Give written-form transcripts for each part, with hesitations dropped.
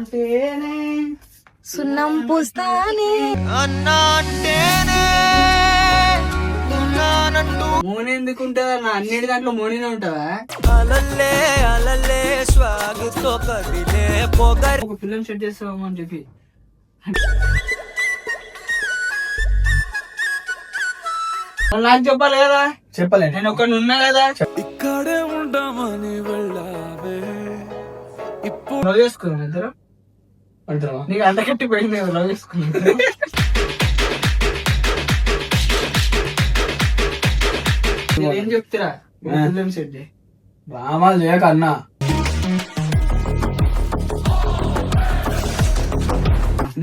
అంటేనే సున్నం పూస్తానే మోని ఎందుకుంటుందా? నా అన్నిటి దాంట్లో మోనినే ఉంటుందా? ఒక పిల్లని సెట్ చేస్తామని అని చెప్పి నాకు చెప్పాలి కదా. చెప్పలే నేను ఒకటి ఉన్నా కదా. ఇక్కడే ఉంటామని వెళ్ళావే ఇప్పుడు లవ్ చేసుకున్నాం ఇద్దరు. అంటావా? నీకు అంత కట్టి పోయింది కదా లవ్ చేసుకున్నాం. ఏం చెప్తారా పిల్లని సెట్ చేయి. డ్రామాలు చేయక అన్నా.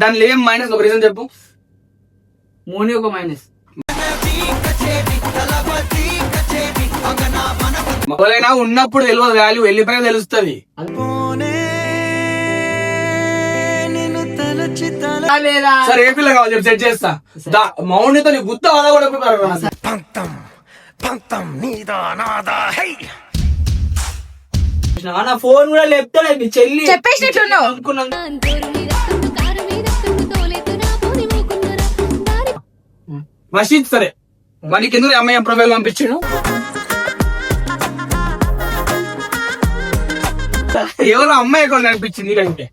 దానిలో ఏం మైనస్ ఒక రీజన్ చెప్పు. మోని ఒక మైనస్. మొదలైనా ఉన్నప్పుడు తెలియదు వాల్యూ, వెళ్ళిపోయినా తెలుస్తుంది. లేదా సరే ఏ పిల్ల కావాలి చెప్పి సెట్ చేస్తా. మౌనితో నీ గుత్త అలా కూడా నా ఫోన్ కూడా లేపుతాడు మీ చెల్లి చెప్పేసినట్టున్నావు. అనుకున్నాను. మషీద్ సరే వానికి ఎందుకు అమ్మాయి ప్రొఫైల్ పంపించాడు? ఎవరు అమ్మాయి అకౌంట్ అనిపించింది కంటే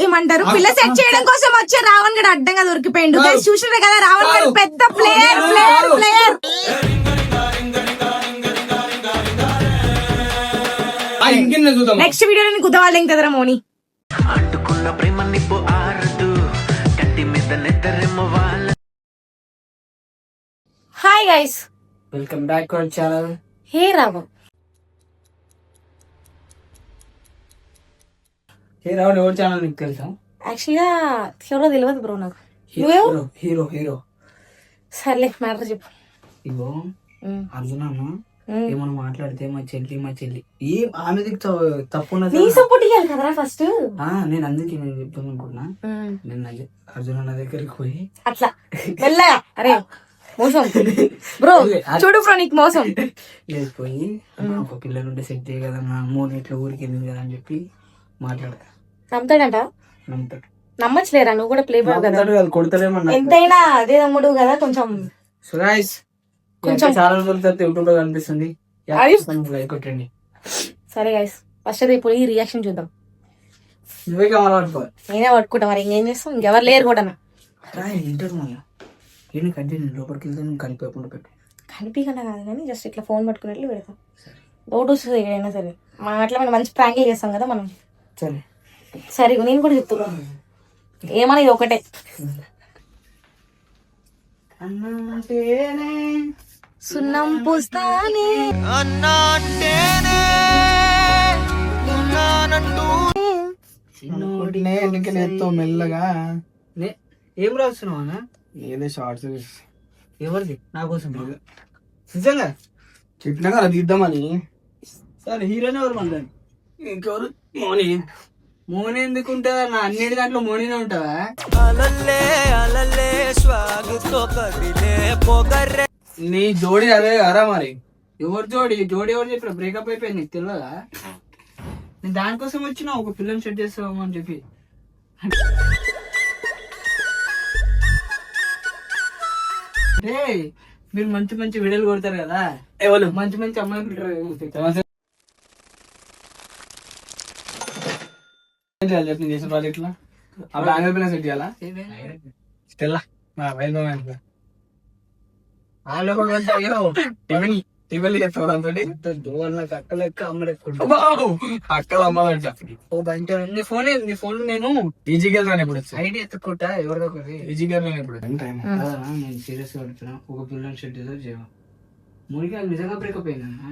ఏమంటారు? పిల్ల సెట్ చేయడం కోసం వచ్చే రావణ్ గడు అడ్డంగా దొరికిపోయిండు. చూసినారు కదా రావణ్ గడు పెద్ద ప్లేయర్ ప్లేయర్ ప్లేయర్. ఇంకెన్న చూద్దాం. నెక్స్ట్ వీడియోలో నీకు కుదవాలి ఇంకదరా మోని. Hi guys, welcome back to our channel. Hey Rao. Hey రావుడు ఎవరి ఛానల్ నీకు తెలుసా? యాక్చువల్గా ఎవరో తెలియదు బ్రో నాకు. Hero hero hero. సర్లే మ్యాటర్ చెప్పు. ఇగో అర్జున ఏమన్నా మాట్లాడితే మా చెల్లి ఏం ఆమె తప్పు ఉన్నది. నీ సపోర్ట్ ఇవ్వాలి కదరా ఫస్ట్. నేను అందుకే నేను చెప్తాను అనుకున్నా. నేను అర్జున అన్న దగ్గరికి పోయి అట్లా వెళ్ళగా అరే మోసం బ్రో, చూడు బ్రో నీకు మోసం. లేకపోయి ఒక పిల్లలుంటే సెట్ చేయ కదన్నా, మూడు ఇట్లా ఊరికి వెళ్ళింది కదా అని చెప్పి మాట్లాడతా. నమ్ముతాడంట? నమ్ముతాడు. నమ్మచ్చులేరా, నువ్వు కూడా ప్లే బాయ్ కదా. కొడతాడేమన్నా. ఎంతైనా అదే తమ్ముడు కదా. కొంచెం సో గైస్ కొంచెం చాలా రోజుల తర్వాత యూట్యూబ్ కనిపిస్తుంది. లైక్ కొట్టండి. సరే గైస్ ఫస్ట్ అయితే ఇప్పుడు ఈ రియాక్షన్ చూద్దాం. నువ్వే కావాలి పట్టుకోవాలి. నేనే పట్టుకుంటా, మరి ఇంకేం చేస్తాం, ఇంకెవరు లేరు కూడా. ఇంటర్ మళ్ళీ నేను కంటే లోపలికి వెళ్తే నువ్వు కనిపించకుండా పెట్టు. కనిపించకుండా కాదు కానీ జస్ట్ ఇట్లా ఫోన్ పట్టుకున్నట్లు పెడతాం. డౌట్ వస్తుంది ఏదైనా సరే. మనం అట్లా మనం మంచి ప్రాంకింగ్ చేస్తాం కదా మనం. సరే సరే నేను కూడా చెప్తున్నాను ఏమన్నా ఇది ఒకటే. సున్నం పూస్తానే మెల్లగా ఏం రాస్తున్నావా? ఏదో షార్ట్స్ ఎవరిది? నా కోసం నిజంగా చెప్పినా కదా తీద్దామని. సరే హీరోనే ఎవరు మళ్ళీ? ఇంకెవరు? మోని. మోని ఎందుకుంటుందా? నా అన్నిటి దాంట్లో మోనినే ఉంటుందా? నీ జోడి అదే కదా మరి. ఎవరు జోడి ఎవరు చెప్పారు? బ్రేకప్ అయిపోయింది నీకు తెలియదా? నేను దానికోసం వచ్చిన ఒక పిల్లని సెట్ చేస్తాము అని చెప్పి. అంటే మీరు మంచి మంచి వీడియోలు కొడతారు కదా, ఎవరు మంచి మంచి అమ్మాయిలు చెప్పి చేసిన ప్రాజెక్ట్ లో అప్పుడు ఆంగ్ల పిల్లలు సెట్ చేయాలా? స్టెల్లా అక్కలు అమ్మాలంట. నీ ఫోన్ నేను ఈజీగా వెళ్తాను ఇప్పుడు. ఐడియా ఎత్తుకుంటా ఎవరిదో ఒకటి. ఈజీగా ఇప్పుడు నేను సీరియస్ గా అడుగుతున్నా, ఒక పిల్లని సెట్ చేద్దాం. మురికి నిజంగా బ్రేకప్ అయిందన్నా?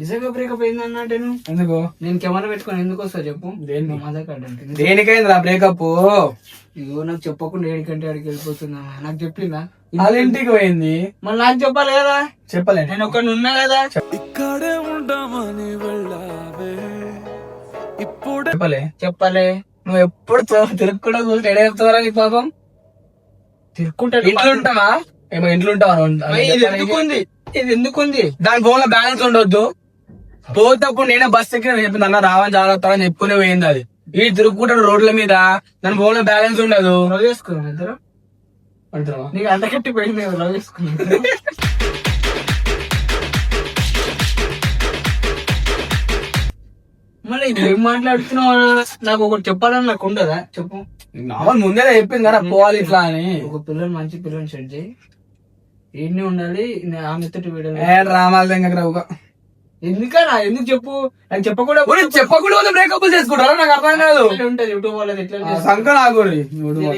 నిజంగా బ్రేకప్ అయిందన్నా అంటే ఎందుకు నేను కెమెరా పెట్టుకొని ఎందుకు వస్తా చెప్పు? దేనికైంది బ్రేకప్? ఇగో నాకు చెప్పకుండా ఏడికంటే అడిగి వెళ్ళిపోతున్నా. నాకు చెప్పిందా? వాళ్ళ ఇంటికి పోయింది. మళ్ళీ నాకు చెప్పాలి కదా. చెప్పలే నేను ఒకటి ఉన్నా కదా. ఇక్కడే ఉంటామని వెళ్ళావే ఇప్పుడు చెప్పలే. నువ్వు ఎప్పుడు తిరుక్కుండా కూర్చొని ఎడ చెప్తావరా నీ పాపం? తిరుక్కుంటా. ఇంట్లో ఉంటావా? ఏమో ఇంట్లో ఉంటావా? ఇది ఎందుకు ఉంది? దాని ఫోన్ లో బ్యాలెన్స్ ఉండొద్దు. పోతప్పుడు నేనే బస్ ఎక్కిన చెప్పింది అన్న రావని జాగ్రత్త అని చెప్పుకునే పోయింది. అది ఈ తిరుగుకుంటాడు రోడ్ల మీద, దాని ఫోన్ లో బ్యాలెన్స్ ఉండదు. లవ్ చేసుకున్నాం ఇద్దరు. అంటావా? నీకు అంతకట్టి పోయింది లవ్ చేసుకున్నాం. మళ్ళీ ఇది ఏం మాట్లాడుతున్నావు? నాకు ఒకటి చెప్పాలని నాకు ఉండదా? చెప్పు. నావల్ ముందే చెప్పింది కదా పోవాలి ఇట్లా అని. ఒక పిల్లలు మంచి పిల్లలు సెట్ చేయి, ఈయన్ని ఉండాలి. ఆమెతో వీడియో రామాల దగ్గర ఎందుకన్నా? ఎందుకు చెప్పు? నాకు చెప్పకూడదు చెప్పకూడదు బ్రేకప్ చేసుకుంటారా? నాకు అర్థం కాదు. ఉంటది యూట్యూబ్ వాళ్ళది ఎట్లా సంక నాకు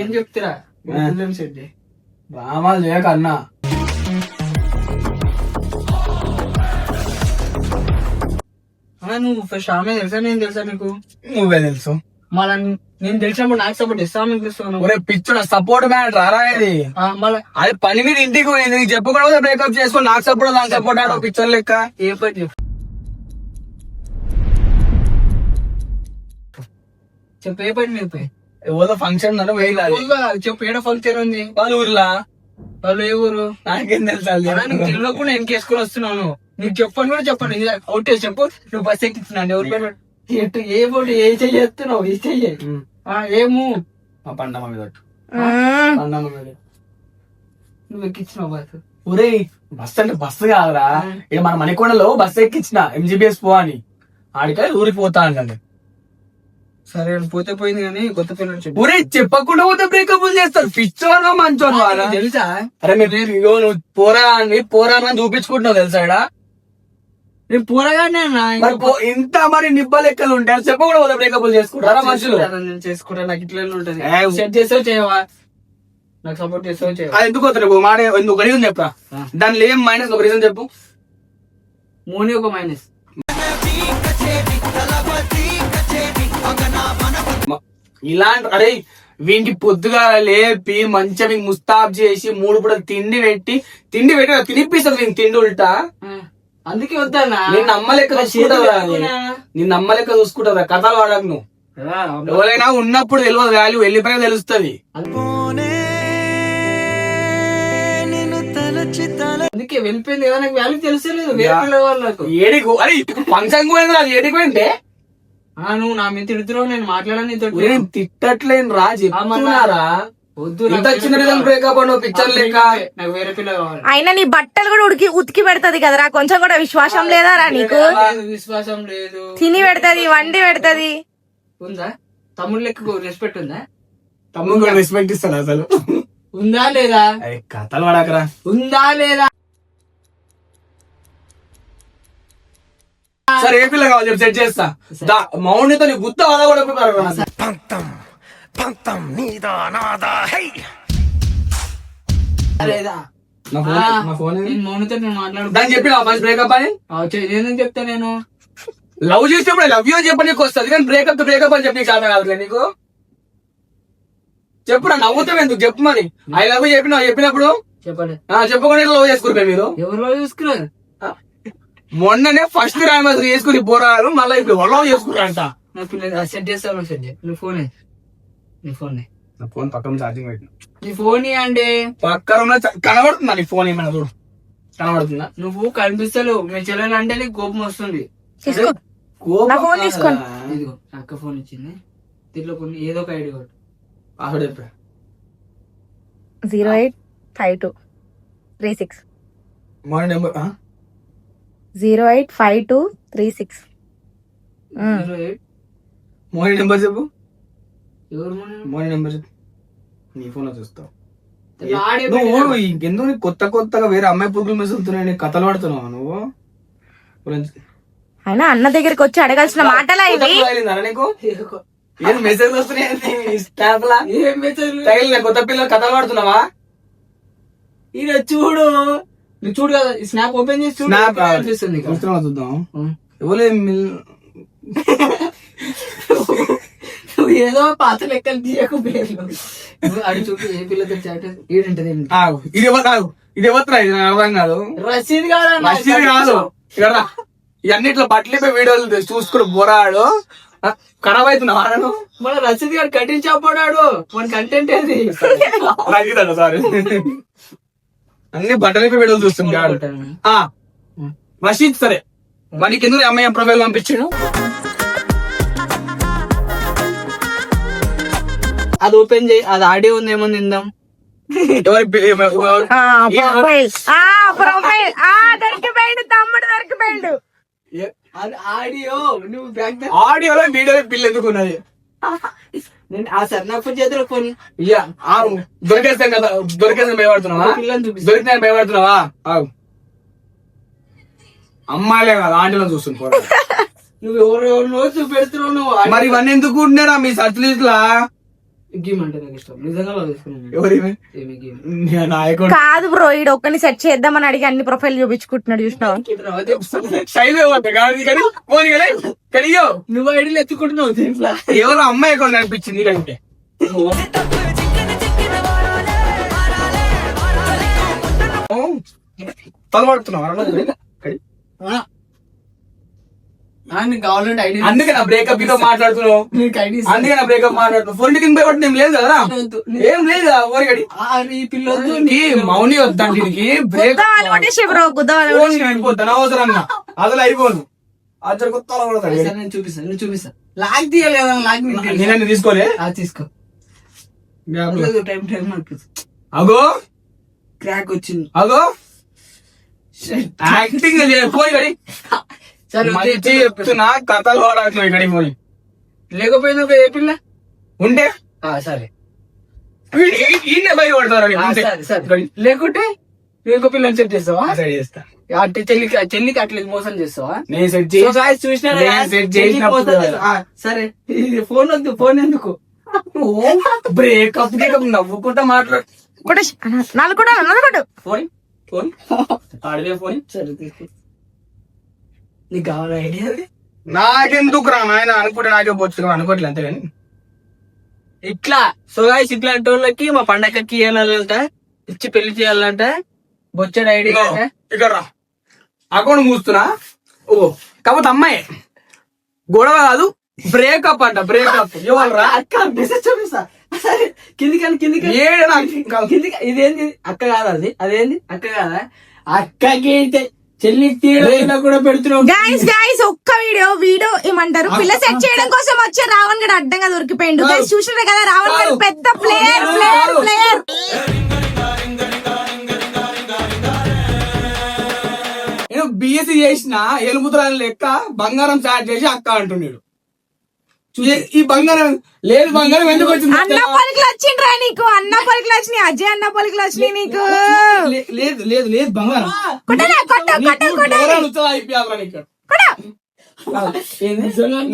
ఏం చెప్తారా? పిల్లలు సెట్ చేయి. రామాలు చేయక అన్నా. నువ్వు ఫస్ట్ ఆమె తెలుసా నేను తెలుసా నీకు? నువ్వే తెలుసు. మళ్ళా నేను తెలిసినప్పుడు నాకు సపోర్ట్ ఇస్తా ఇస్తాను. ఒరే పిచ్చుడ సపోర్ట్ మ్యాటర్ రారా ఇది. మళ్ళీ అది పని మీద ఇంటికి పోయింది, నీకు చెప్పకూడదు బ్రేకప్ చేసుకుని నాకు సపోర్ట్ దానికి సపోర్ట్ ఆడ పిక్చర్ లెక్క. ఏ పని చెప్పు చెప్పు, ఏ పని చెప్పి. ఏదో ఫంక్షన్ అంటే వేయాలి. చెప్పు, ఏడ ఫంక్షన్ ఉంది? వాళ్ళ ఊర్లా. వాళ్ళు ఏ ఊరు? నాకేం తెలుసా? నీకు తెలియకుండా నేను కేసుకొని వస్తున్నాను. నీకు చెప్పని కూడా చెప్పండి. అవుట్ చెప్పు. నువ్వు బస్ ఎక్కిస్తున్నాను ఎవరి పేరు ఎటు ఏ పోటీ ఏ చెయ్యేస్తున్నావు? ఈ చెయ్యి ఏము మా పండమ్మ మీద పండమ్మ మీద నువ్వు ఎక్కించినావు బస్సు. ఒరే బస్ అంటే బస్సు కాదురా, ఇక మన మణికొండలో బస్సు ఎక్కించిన ఎంజీబీఎస్ పో అని. ఆడికాయ ఊరికి పోతా అండి. సరే పోతే పోయింది కానీ కొత్త పిల్లలు చెప్పు. ఊరే చెప్పకుండా పోతే బ్రేకప్ చేస్తారు. పిచ్చోనా మంచోనా తెలుసా? అరే మీరు నువ్వు పోరా అని చూపించుకుంటున్నావు తెలుసా? ఇక్కడ నేను పూరగానే ఇంత మరి నిబ్బ లెక్కలు ఉంటాయి. చెప్పకుండా పోతే బ్రేకప్ చేసుకుంటారా మనుషులు? నేను చేసుకుంటా. నాకు ఇట్లా ఉంటది. సెట్ చేసావు చేయవా? నాకు సపోర్ట్ చేసావు చేయవా? అది ఎందుకు వస్తుంది మాట? ఎందుకు రీజన్ చెప్పరా? దానిలో ఏం మైనస్ ఒక రీజన్ చెప్పు. మోని ఒక మైనస్. ఇలాంటి అరే వీనికి పొద్దుగా లేపి మంచిగా వీనికి ముస్తాబ్ చేసి 3 పూటలు తిండి పెట్టి తినిపిస్తుంది వీనికి తిండి ఉల్టా. అందుకే వద్దన్నా. నిన్ను అమ్మలెక్క చూసుకుంటారా? కథలు వాడకు నువ్వు. ఎవరైనా ఉన్నప్పుడు తెలియదు వాల్యూ, వెళ్ళిపోయినా తెలుస్తుంది. అందుకే వెళ్ళిపోయింది కదా, నాకు వాల్యూ తెలుసలేదు. వేరే వాళ్ళకు ఏడికి అరే ఫంక్షన్ పోయింది అది ఏడికి పోయింటే నువ్వు నా మీద తిడుతున్నావు. నేను మాట్లాడాను నేను తిట్టట్లేను రా, చెప్తున్నారా? బ్రేకప్ అన్న పిక్చర్ లేక నాకు వేరే పిల్ల కావాలి. అయినా నీ బట్టలు కూడా ఉతికి పెడతది కదరా, కొంచెం కూడా విశ్వాసం లేదారా నీకు? విశ్వాసం లేదు. తిని పెడతది, వండి పెడతది. ఉందా? తమ్ముడు లెక్క రెస్పెక్ట్ ఉందా? తమ్ముడు కూడా రెస్పెక్ట్ ఇస్తాడు అసలు. ఉందా లేదా? కథలు పడకరా. ఉందా లేదా? సరే ఏ పిల్ల కావాలి చెప్పి సెట్ చేస్తా. మౌనితో నీ గుత్త అలా కూడా మౌనితో నేను మాట్లాడు దాన్ని చెప్పిన మంచి బ్రేకప్ అని నేను చెప్తా. నేను లవ్ చేసేప్పుడు లవ్ యూ చెప్పి నీకు వస్తుంది, కానీ బ్రేకప్ అని చెప్పి చాలా కాదు నీకు. చెప్పురా, నవ్వుతావు ఎందుకు చెప్పు మరి. ఐ లవ్ యూ చెప్పినప్పుడు చెప్పండి. చెప్పకుండా లవ్ చేసుకుంటారు మీరు. ఎవరు చూసుకున్నారు? మొన్ననే ఫస్ట్ రామస్ చేసుకుని పోరాడు, మళ్ళీ ఇప్పుడు లవ్ చేసుకున్నారంట. సెట్ చేస్తాను. సెట్ చేయి. నీ ఫోన్ నా ఫోన్ పక్కన ఛార్జింగ్ పెట్టిన. నీ ఫోన్ అంటే పక్కన కనబడుతుందా నీ ఫోన్? ఏమైనా చూడు కనబడుతుందా? నువ్వు కనిపిస్తలేవు. మీ చెల్లెలు అంటే నీకు కోపం వస్తుంది. ఇదిగో అక్క ఫోన్ ఇచ్చింది. దీంట్లో కొన్ని ఏదో ఒక ఐడి కొట్టు. పాస్వర్డ్ చెప్పా. 085236 మోని నెంబర్ 085236 మోని నెంబర్ చెప్పు. ఎవరు మోని నెంబర్ చెప్పు. నీ ఫోన్ లో చూస్తావు. నువ్వు ఇంకెందుకు కొత్తగా వేరే అమ్మాయి పురుగులు మెసులుతున్నాయి, కథలు పడుతున్నావు నువ్వు. అయినా అన్న దగ్గరికి వచ్చి అడగాల్సిన మాటలా ఇవి? నీకు ఏం మెసేజ్ వస్తున్నాయి? కొత్త పిల్లలు కథలు పడుతున్నావా? ఇది చూడు, నువ్వు చూడు కదా. స్నాప్ ఓపెన్ చేసి చూడు. స్నాప్ అనిపిస్తుంది. చూద్దాం. ఎవరే నువ్వు ఏదో పాత లెక్కలు తీయకు పేర్లు. అడి చూడు ఏ పిల్లతో చాట్ ఈడుంటది. ఇది ఎవరు అర్థం కాదు. రసీద్ కాదు కదా. ఇవన్నీ ఇట్లా బట్టలు వీడియోలు చూసుకుని పోరాడు. ఖరాబ్ అవుతున్నావా? మన రసీద్ గారు కట్టించాడు. మన కంటెంట్ ఏది? సారీ అన్ని బట్టలకి వీడియోలు చూస్తుంటాడు. రషీద్ సరే వానికి ఎందుకు అమ్మాయి ప్రొఫైల్ పంపించాడు? అది ఓపెన్ చేయి, అది ఆడియో ఉంది, ఏమని విందాం. ప్రొఫైల్ దొరికిపోయిండు, తమ్ముడు దొరికిపోయిండు. అది ఆడియో, నువ్వు బ్యాక్ ఆడియోలో వీడియోలో పిల్ల ఎందుకు ఉన్నది? ఆ సర్నాపు చేతిలో కొని దొరికేస్తాం కదా, దొరికేస్తాను భయపడుతున్నావా? పిల్లని చూపిస్తా. దొరికితే భయపడుతున్నావా? అమ్మాయిలే కదా ఆంటీలో చూస్తుంది. నువ్వు ఎవరెవరినో చూపెడుతున్నావు నువ్వు. మరి ఇవన్నీ ఎందుకు ఉంటున్నారా మీ సర్చ్ లిస్ట్ లా? గేమ్ అంటే నాకు ఇష్టం, నిజంగా లవ్ చేసుకున్నాను. ఎవరివి? నాయకుడు కాదు బ్రో, ఈడు ఒక్కని సెట్ చేద్దామని అడిగి అన్ని ప్రొఫైల్ చూపించుకుంటున్నాడు చూసినావా? శైలి కడియో నువ్వు ఐడియాలు ఎత్తుకుంటున్నావు దీంట్లో. ఎవరు అమ్మాయి కూడా అనిపించింది అంటే తలపడుతున్నావు. నీకు కావాలంటే ఐడి, అందుకే నా బ్రేకప్ తో మాట్లాడుతున్నావు. నీకు ఐడి అందుకే నా బ్రేకప్ మాట్లాడుతున్నావు. ఫోన్ కింద భయపడి ఏం లేదు కదా, ఏం లేదు కదా. ఓరిగడి ఈ పిల్లొద్దు, మౌని వద్దండి దీనికి. గుద్దవాళ్ళు కొట్టేసి బ్రో, గుద్దవాళ్ళు ఫోన్ వెళ్ళిపోతాను అవసరంగా, అసలు అయిపోను. అతను కొత్త నేను చూపిస్తాను, నువ్వు చూపిస్తా. లాక్ తీయాలి కదా, లాక్ నేనన్నీ తీసుకోలే. తీసుకో. టైం టైం అగో క్రాక్ వచ్చింది. అగో యాక్టింగ్ పోయి గడి. సరే మంచి చెప్తున్నా, కథలు వాడుతున్నావు ఇక్కడికి పోయి. లేకపోయినా ఏ పిల్ల ఉంటే సరే ఈయన భయపడతారు. సరే లేకుంటే ఇంకో పిల్లని సెట్ చేస్తావా? సెట్ చేస్తా. అంటే చెల్లికి అట్లా మోసం చేస్తావా? నేను సెట్ చూసినా చేసినప్పుడు సరే ఫోన్ వద్దు, ఫోన్ ఎందుకు? బ్రేకప్ నవ్వుకుంటా మాట్లాడు. కొట్టేసి నలుగుడు నలుగుడు. ఫోన్ ఫోన్ ఆడవే ఫోన్. సరే తీసుకో. నీకు కావాలా ఐడియా? నాకెందుకు రా నాయన అనుకుంటే నాకే బొచ్చు అనుకోవట్లే అంతే కానీ. ఇట్లా గాయ్స్ ఇట్లాంటి వాళ్ళకి మా పండగకి ఇవ్వాలంట, ఇచ్చి పెళ్లి చేయాలంట. బొచ్చడు ఐడియా. ఇక్కడ రా, అకౌంట్ మూస్తున్నా. ఓ కాకపోతే అమ్మాయి గొడవ కాదు, బ్రేకప్ అంట. బ్రేకప్ ఇవ్వాలరా? అక్క మెసేజ్ చూపిస్తా. సరే కిందికి ఏడు కిందికి. ఇదేంది అక్క కాదా? అదేంది అక్క కాదా? అక్కకి చెల్లి తీయడం కూడా పెడుతున్నావు. గైస్ ఒక్క వీడియో ఏమంటారు, పిల్ల సెట్ చేయడం కోసం వచ్చే రావణ్ గడు అడ్డంగా దొరికిపోయిండు. గైస్ చూసినారు కదా, రావణ్ గడు పెద్ద ప్లేయర్. నేను బిఎస్సీ చేసిన ఎలుముద్రాలు లెక్క బంగారం చాట్ చేసి అక్క అంటున్నాడు. ఈ బంగారం లేదు, బంగారం ఎందుకు వచ్చింది? అన్న పలికలు వచ్చిండ్రా నీకు, అన్న పలికలు వచ్చినాయి, అజయ్ అన్న పలికలు వచ్చినాయి నీకు. లేదు లేదు లేదు బంగారం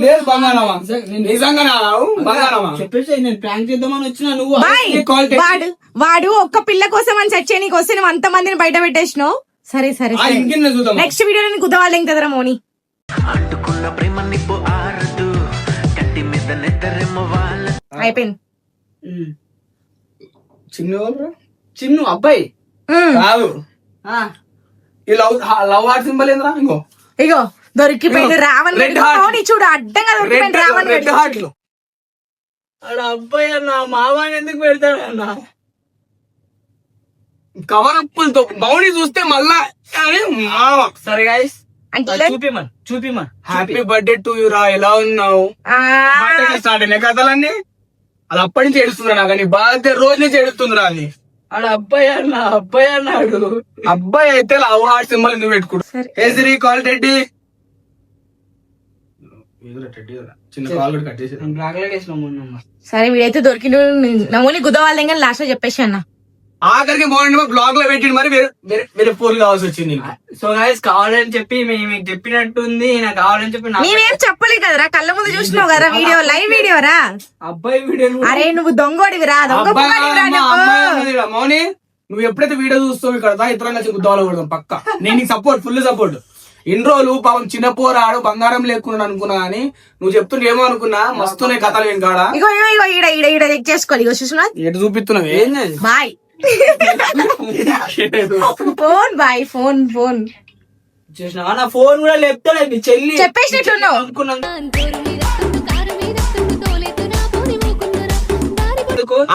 లేదు బంగారమా? నిజంగా బంగారమా? చెప్పేసి నేను ప్రాంక్ చేద్దామని వచ్చినా. నువ్వు వాడు ఒక్క పిల్ల కోసం అని సెట్ చేయడానికి వస్తే నువ్వు అంత మందిని బయట పెట్టేసినావు. సరే సరే ఇంకెన్న చూద్దాం. నెక్స్ట్ వీడియోలో నీకు కుదవాలేం కదరా మోని. అయిపోయింది. చిన్ను అబ్బాయి కాదు, ఈ లవ్ హార్ట్ సింబల్ ఏంద్రా? ఇగో దొరికిపోయింది రావణ్ గడు. చూడు అడ్డంగా దొరికిపోయింది రావణ్ గడు. హార్ట్లు అబ్బాయి అన్న మావాని ఎందుకు పెడతాడన్న? కవరప్పులతో మౌని చూస్తే మళ్ళా సరే గాయస్ అంటే చూపిమన్ హ్యాపీ బర్త్డే టు యూ రా, ఎలా ఉన్నావు? స్టార్ట్ అయినాయి కథలన్నీ. అది అప్పటి నుంచి ఏడుస్తుందిరా నాకు, నీ బర్త్డే రోజు నుంచి ఏడుస్తుందిరా అది. ఆడ అబ్బాయి అన్నాడు. అబ్బాయి అయితే లవ్ హార్ట్ సింబల్ ఎందుకు పెట్టుకుంటు? ఏసిరి కాల్ టెడ్డి చిన్న కాల్ కూడా కట్ చేసి. సరే వీడైతే దొరికిండు. నమూని గుద్దవాళ్ళం కానీ లాస్ట్ లో చెప్పేసి అన్న ఆఖరికి మోడీ బ్లాగ్ లో పెట్టి మరి వేరే ఫోన్ కావాల్సి వచ్చింది. సో గాయస్ కావాలని చెప్పి మీకు చెప్పినట్టుంది, నాకు కావాలని చెప్పి నేనేం చెప్పలే కదరా, కళ్ళ ముందు చూసినావు కదా వీడియో, లైవ్ వీడియో రా. అబ్బాయి వీడియో. అరే నువ్వు దొంగోడివిరా, మౌని నువ్వు ఎప్పుడైతే వీడియో చూస్తావు ఇక్కడ ఇతర నచ్చి గుద్దాలో కొడదాం పక్క. నేను నీకు సపోర్ట్, ఫుల్ సపోర్ట్. ఇన్ని రోజులు పాపం చిన్న పోరాడు బంగారం లేకుండా అనుకున్నా అని నువ్వు చెప్తుంటే ఏమో అనుకున్నా. మస్తున్నాయి కథలు నేను కాడ. ఇగో ఈడ చెక్ చేసుకోవాలి. ఇగో చూసినా ఎటు చూపిస్తున్నావు? బాయ్ ఫోన్ చూసినా నా ఫోన్ కూడా లేపుతాడు. మీ చెల్లి చెప్పేసినట్టున్నావు అనుకున్నాను.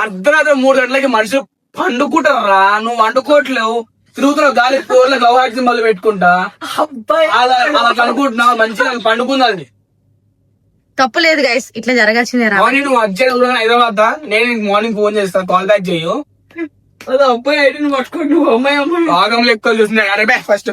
అర్ధరాత్రి 3 గంటలకి మనుషులు పండుకుంటారా? నువ్వు వండుకోవట్లేవు. తిరుగుతున్నావు గాలి కోర్ల గవాటి సింబల్ పెట్టుకుంటా అబ్బాయి అలా అలా అనుకుంటున్నావు మంచిగా పండుకుంది. తప్పు లేదు గైస్, ఇట్లా జరగాల్సిందే రా. మార్నింగ్ నువ్వు అర్జెంట్ హైదరాబాద్ దా, నేను మార్నింగ్ ఫోన్ చేస్తాను, కాల్ బ్యాక్ చేయు. అది అబ్బాయి ఐడిని పట్టుకోండి నువ్వు అమ్మాయి అమ్మాయి భాగం లెక్కలు చూస్తున్నాయి. అరే బే ఫస్ట్